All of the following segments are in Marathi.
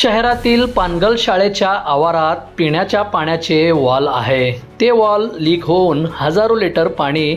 शहरातील पानगल शाळेच्या आवारात पिण्याच्या पाण्याचे वॉल आहे। ते वॉल लीक होऊन हजारो लिटर पाणी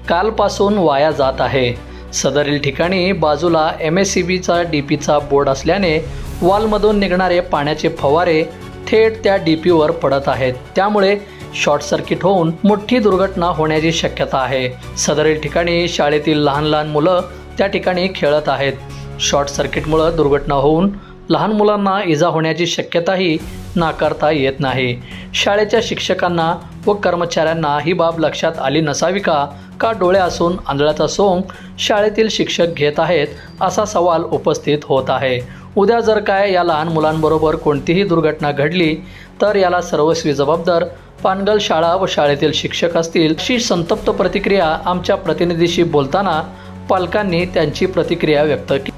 कालपासून वाया जात आहे। सदरील ठिकाणी बाजूला MSCBचा DPचा बोर्ड असल्याने वॉलमधून निघणारे पाण्याचे फवारे थेट त्या DPवर पडत आहेत। त्यामुळे शॉर्ट सर्किट होऊन मोठी दुर्घटना होण्याची शक्यता आहे। सदरील ठिकाणी शाळेतील लहान लहान मुलं त्या ठिकाणी खेळत आहेत। शॉर्ट सर्किटमुळे दुर्घटना होऊन लहान मुलांना इजा होण्याची शक्यताही नाकारता येत नाही। शाळेच्या शिक्षकांना व कर्मचाऱ्यांना ही बाब लक्षात आली नसावी का डोळे असून आंधळ्याचा सोंग शाळेतील शिक्षक घेत आहेत, असा सवाल उपस्थित होत आहे। उद्या जर काय या लहान मुलांबरोबर कोणतीही दुर्घटना घडली तर याला सर्वस्वी जबाबदार पानगल शाळा व शाळेतील शिक्षक असतील, अशी संतप्त प्रतिक्रिया आमच्या प्रतिनिधीशी बोलताना पालकांनी त्यांची प्रतिक्रिया व्यक्त केली।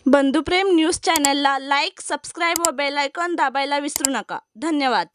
बंधुप्रेम न्यूज चॅनलला लाईक, सबस्क्राईब व बेल आयकॉन दाबायला विसरू नका। धन्यवाद।